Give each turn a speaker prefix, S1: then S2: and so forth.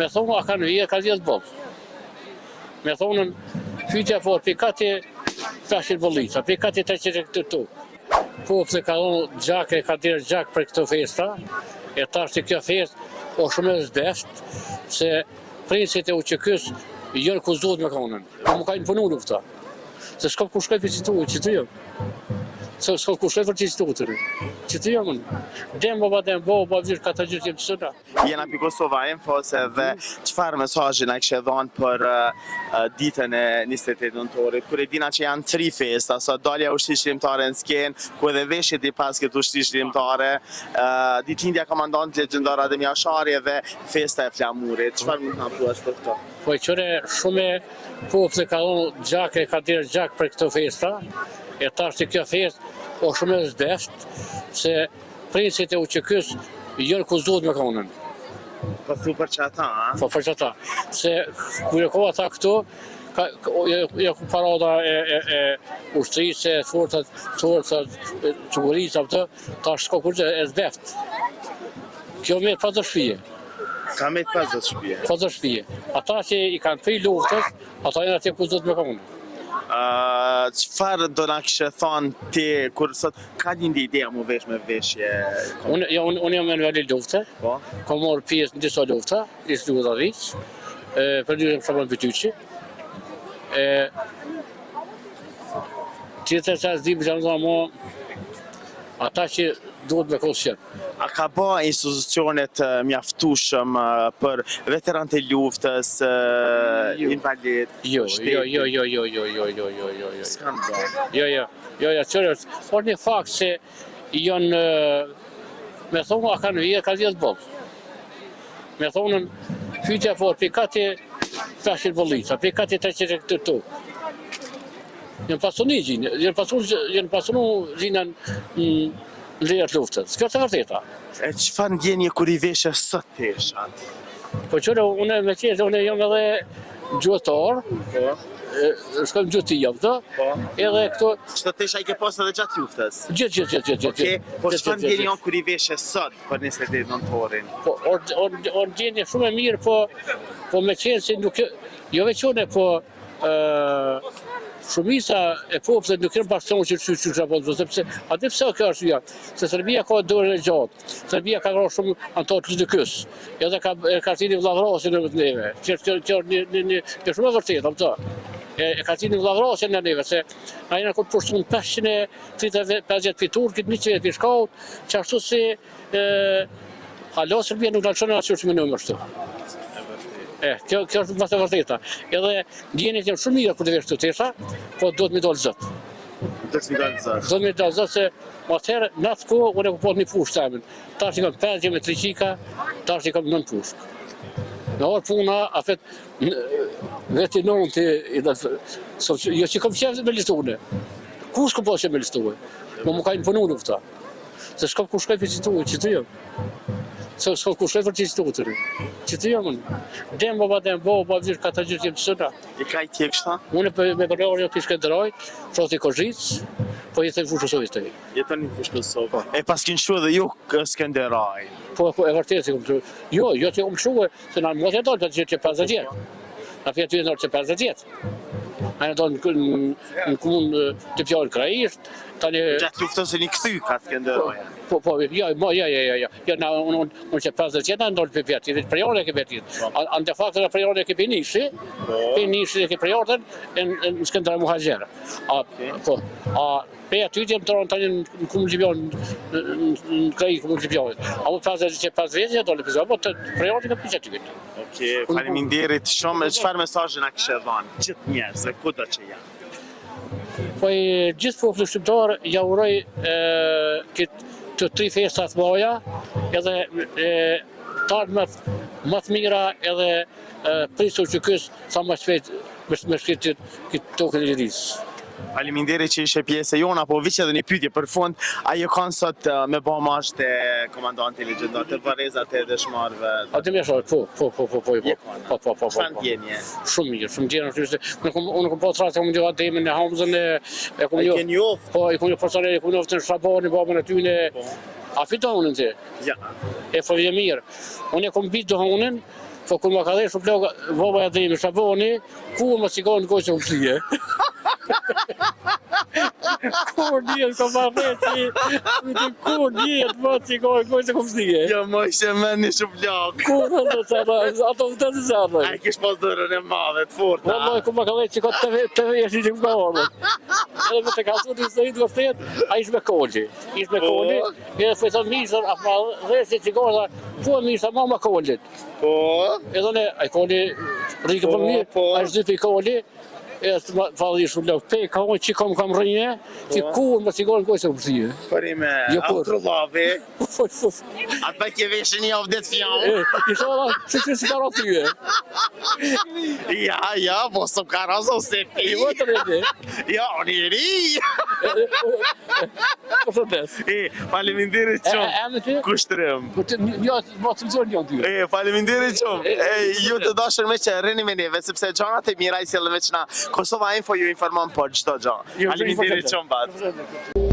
S1: Me thonë, a kanë vje, ka 10 bob. Me thonën, pyetja fort, pikati 300 bollica, pikati 300 këtu. Po pse ka dhënë gjak, ka dhënë gjak për këtë festa, e tash që kjo festë o shumë e zdesht, se princit e uqekys jënë ku zdojt me konën. Po më ka imponu lufta. Se s'ka ku shkoj për që të jam. Se s'ka ku shkoj për që të tërë. Që të jam unë. Dem baba vishë ka të gjithë jemë të sëna.
S2: Jena për Kosova Infos dhe qëfar mesazhin a kështë dhënë për ditën e 28 nëntorit, kur e dina që janë 3 festa, sa dalja ushtrish shqiptare në skenë, ku edhe veshjet i pas këtë ushtrish shqiptare, ditëlindja komandant legjendar Adem Jasharje dhe festa e Flamurit. Çfarë mund të na thuash për këtë?
S1: Po e qëre shumë po pse ka dhënë gjak, ka dhënë gjak për këtë festa, e tash që kjo festë o shumë e zdesht, se princit e uqekys jënë ku zdojt me konën.
S2: Po thu për që ata, a?
S1: Po për që ata. Se kërë koha ta këtu, ja ku parada e ushtrisë, forcat, çugurisë, ta shko kur e zdeft. Kjo me pas të shpije.
S2: Ka me të pas të shpije?
S1: Pas të shpije. Ata që i kanë prej luftës, ata janë atje ku zdojt me konën.
S2: Qëfar do na kështë thonë ti, kur sot, ka një ide mu vesh me veshje?
S1: Unë jam në nivelli lufte, kam marrë pjesë në disa lufta, ishtë duhet avicë, për një Shaban Bytyqi. Tjetër që asë dimë që në mo, ata që duhet me kosë qenë.
S2: A ka ba institucionet mjaftueshëm për veteranët e luftës, invalid,
S1: Jo.
S2: S'kan ba.
S1: Jo, qërës. Por një fakt se janë, me thonë, a kanë vje, ka 10 bob. Me thonë, pyetja fort, pikati 300 bollica, pikati 300 këtu. Janë pasunu gjinën në lejët luftës. Kjo të vërteta.
S2: E çfarë ndjenje kur i veshë sot tesh atë?
S1: Po qërë, unë me qenë, unë jam edhe gjuetar, shkojmë gjuetia, edhe këto...
S2: Qëto tesha i ke pas edhe gjatë luftës?
S1: Gjithë.
S2: Po çfarë ndjenje kur i veshë sot për 28 nëntorin?
S1: Po, o ndjenje shumë e mirë, po me qenë se nuk... Jo veçone, po... Shumica e popullit nuk kanë pasion që apo sepse atë pse kjo është ja, se Serbia ka dorën e gjatë. Serbia ka qenë shumë antar të lëkës. Edhe ka thënë vllavrasje në neve. Që është shumë e vërtetë ato. E ka thënë vllavrasje në neve se ai na kur pushton 550 fitur, këtë 100 fiskall, që ashtu si halo Serbia nuk dalçon asgjë që më nëmërshtu. Kjo është më të vërteta. Edhe ndjenjët janë shumë mirë kur të vesh të tesha, po duhet mi dalë zot.
S2: Duhet mi dalë zot.
S1: Duhet mi dalë zot se atëherë në atë kohë unë e kupon një fushë temin. Tash i kam 5 me 3 qika, tash i kam 9 fushë. Në orë puna, afet veti nënti, jo që kam qefë me listune. Kush ku po që me listune? Më ka imponu lufta. Se shkop ku shkoj për që të jam. Se s'ka ku shkoj për që të jam unë. Dem baba vishë ka të gjithë jemë të sëna.
S2: I ka i tje kështa?
S1: Unë me përlorë një pishke dëraj, shoti Kozhicë, po jetë në fushë Kosovës të i.
S2: Jetë në fushë Kosovë. E pas kënë shua dhe ju Skenderaj.
S1: Po e vërtetë si këmë shua. Jo që këmë shua, se në mos e dojnë për që 50 jetë. Në fjetë të jetë që 50 jetë. A në dojnë në komunë të pjallë krajisht.
S2: Gjatë luftën se një këthy ka Skenderaj.
S1: Po, ja, unë që 50 jetë në ndonë për vjetë, dhe prejore e ke vjetit. Anë de facto në prejore e ke për nishi e ke prejorën në Skenderaj Muhajgjerë. Pe aty që më të ronë tani në Komunë Gjibjon, në kraji Komunë Gjibjonit. A më 50 që 5 vjetë, do në pizor, po të prejore ka për që ty.
S2: Oke, faleminderit shumë. Çfarë mesazhi na kishe dhënë gjithë njerëzve kudo që janë?
S1: Po i gjithë popullit shqiptar ja uroj të 3 festa të mëdha, edhe të ardhmet më të mira edhe prisur që sa më shpejt me shkritit këtë tokën e lirisë.
S2: Faleminderit që ishe pjesë e jona, po viqë edhe një pyetje për fund, a je kanë sot me bamasht të komandanti legjendar të Varezat e dëshmarëve?
S1: Atë më shoh, po.
S2: Çfarë ndjenje?
S1: Shumë mirë, unë kom pas rast të mundoha temën e Hamzën e kom jo. Po, i kom jo personale, i kom jo të Shabani, babën e tyne. A fitonën ti?
S2: Ja.
S1: E fojë mirë. Unë e kom bitë dohonën, Po kur ma ka dhe shumë plaka, baba e dhejme, shaboni, kur ma cigaret në gojë se umësie. Kur njët ka marreti, kur njët ma cigaret në gojë se umësie.
S2: Jo, më ishe me një shumë plak.
S1: Kur në të zërë, ato të të zërë.
S2: A kish pas dërën e madhe, të forta.
S1: Wallahi kur ma ka dhe që ka të veshë që më orën. Edhe me të ka thur një sërit vërtet, a ish me kolli. Ish me kolli, edhe fëjton misër, a ma dhe si cigareta, po misër, ma kollit.
S2: Po,
S1: Edhe ne, a i kolli, rrike për mirë, a ish dypi i kolli, e të falli shumë lëvë, pe ka që kam rënje, që kur më cigarën gojë se përësie.
S2: për i me
S1: Jo, kur.
S2: Autrolavi. Atë pa kje veshe një avdet fjallë.
S1: Isha që si ka ratyje.
S2: Ja, po së ka razo se pi.
S1: I vë të rrede.
S2: Ja, unë i ri.
S1: Po të des.
S2: Faleminderit
S1: E
S2: shumë.
S1: me ty?
S2: Kushtërëm.
S1: Një, ma të mëzor një ty.
S2: Faleminderit shumë. Ju të dashër me që rrini me neve, sepse gjanat e mira i sjellën me që na Kosova Info ju informon për çdo gjë. Faleminderit shumë bat.